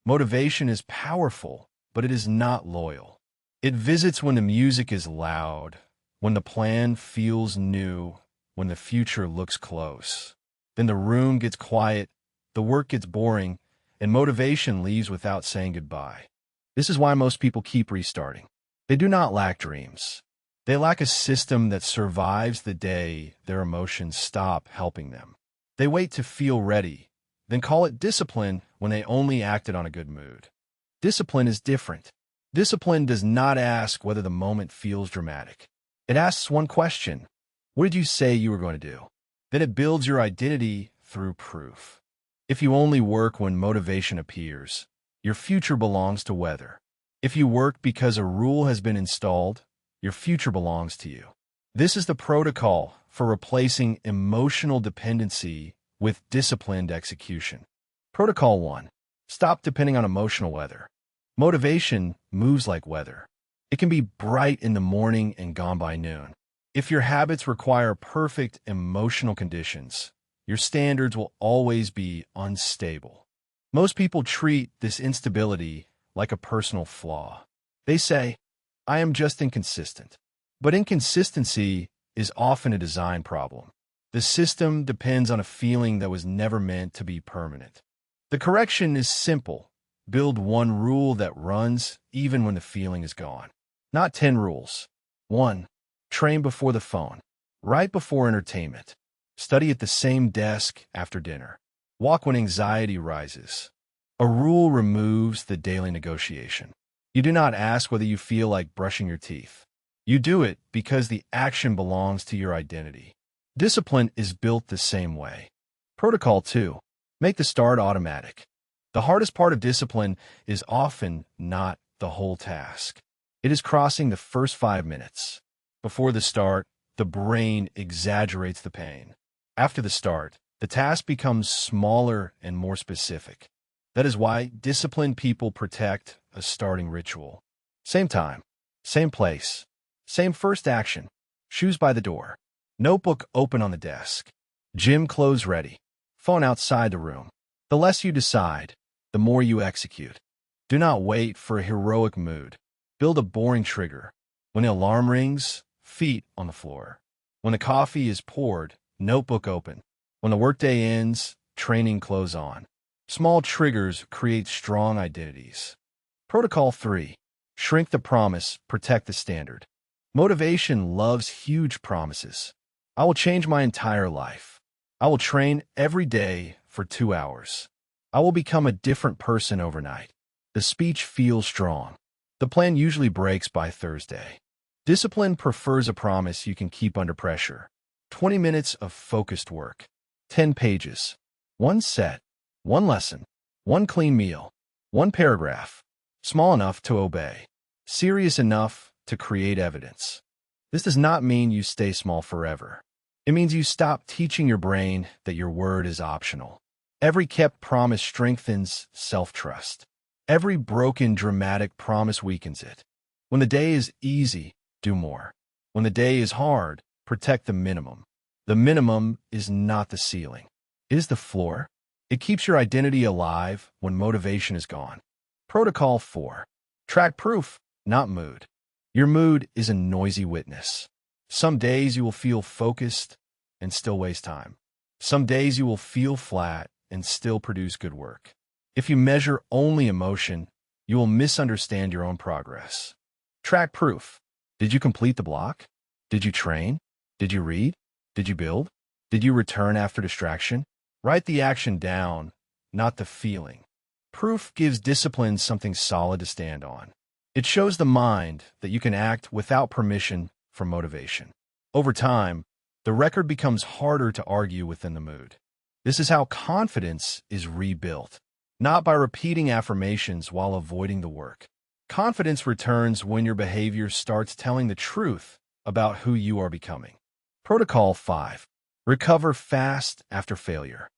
Motivation is powerful, but it is not loyal. It visits when the music is loud, when the plan feels new, when the future looks close. Then the room gets quiet, the work gets boring, and motivation leaves without saying goodbye. This is why most people keep restarting. They do not lack dreams. They lack a system that survives the day their emotions stop helping them. They wait to feel ready, then call it discipline when they only acted on a good mood. Discipline is different. Discipline does not ask whether the moment feels dramatic. It asks one question: what did you say you were going to do? Then it builds your identity through proof. If you only work when motivation appears, your future belongs to weather. If you work because a rule has been installed, your future belongs to you. This is the protocol for replacing emotional dependency with disciplined execution. Protocol 1. Stop depending on emotional weather. Motivation moves like weather. It can be bright in the morning and gone by noon. If your habits require perfect emotional conditions, your standards will always be unstable. Most people treat this instability like a personal flaw. They say, I am just inconsistent. But inconsistency is often a design problem. The system depends on a feeling that was never meant to be permanent. The correction is simple. Build one rule that runs even when the feeling is gone. Not 10 rules. 1. Train before the phone. Right before entertainment. Study at the same desk after dinner. Walk when anxiety rises. A rule removes the daily negotiation. You do not ask whether you feel like brushing your teeth. You do it because the action belongs to your identity. Discipline is built the same way. Protocol 2. Make the start automatic. The hardest part of discipline is often not the whole task. It is crossing the first 5 minutes. Before the start, the brain exaggerates the pain. After the start, the task becomes smaller and more specific. That is why disciplined people protect a starting ritual. Same time, same place, same first action, shoes by the door, notebook open on the desk, gym clothes ready, phone outside the room. The less you decide, the more you execute. Do not wait for a heroic mood. Build a boring trigger. When the alarm rings, feet on the floor. When the coffee is poured, notebook open. When the workday ends, training clothes on. Small triggers create strong identities. Protocol 3. Shrink the promise, protect the standard. Motivation loves huge promises. I will change my entire life. I will train every day for 2 hours. I will become a different person overnight. The speech feels strong. The plan usually breaks by Thursday. Discipline prefers a promise you can keep under pressure. 20 minutes of focused work. 10 pages. 1 set. 1 lesson. 1 clean meal. 1 paragraph. Small enough to obey. Serious enough to create evidence. This does not mean you stay small forever. It means you stop teaching your brain that your word is optional. Every kept promise strengthens self-trust. Every broken, dramatic promise weakens it. When the day is easy, do more. When the day is hard, protect the minimum. The minimum is not the ceiling. It is the floor. It keeps your identity alive when motivation is gone. Protocol 4. Track proof, not mood. Your mood is a noisy witness. Some days you will feel focused and still waste time. Some days you will feel flat and still produce good work. If you measure only emotion, you will misunderstand your own progress. Track proof. Did you complete the block? Did you train? Did you read? Did you build? Did you return after distraction? Write the action down, not the feeling. Proof gives discipline something solid to stand on. It shows the mind that you can act without permission from motivation. Over time, the record becomes harder to argue within the mood. This is how confidence is rebuilt, not by repeating affirmations while avoiding the work. Confidence returns when your behavior starts telling the truth about who you are becoming. Protocol 5. Recover fast after failure.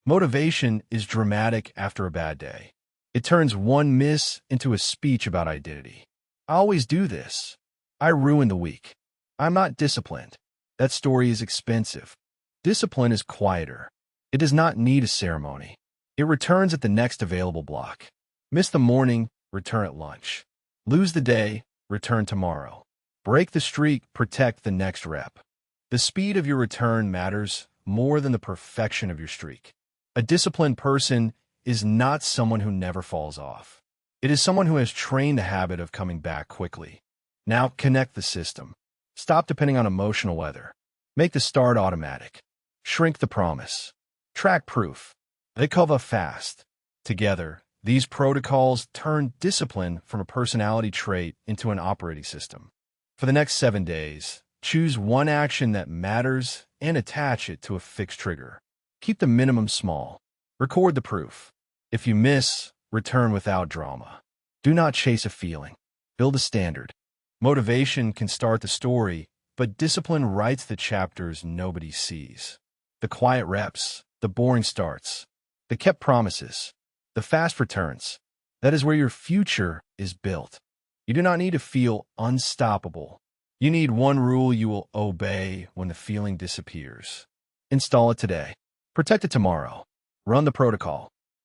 Motivation is dramatic after a bad day. It turns one miss into a speech about identity. I always do this. I ruin the week. I'm not disciplined. That story is expensive. Discipline is quieter. It does not need a ceremony. It returns at the next available block. Miss the morning, return at lunch. Lose the day, return tomorrow. Break the streak, protect the next rep. The speed of your return matters more than the perfection of your streak. A disciplined person is not someone who never falls off. It is someone who has trained the habit of coming back quickly. Now connect the system. Stop depending on emotional weather. Make the start automatic. Shrink the promise. Track proof. Recover fast. Together, these protocols turn discipline from a personality trait into an operating system. For the next 7 days, choose one action that matters and attach it to a fixed trigger. Keep the minimum small. Record the proof. If you miss, return without drama. Do not chase a feeling. Build a standard. Motivation can start the story, but discipline writes the chapters nobody sees. The quiet reps, the boring starts, the kept promises, the fast returns. That is where your future is built. You do not need to feel unstoppable. You need one rule you will obey when the feeling disappears. Install it today. Protect it tomorrow. Run the protocol.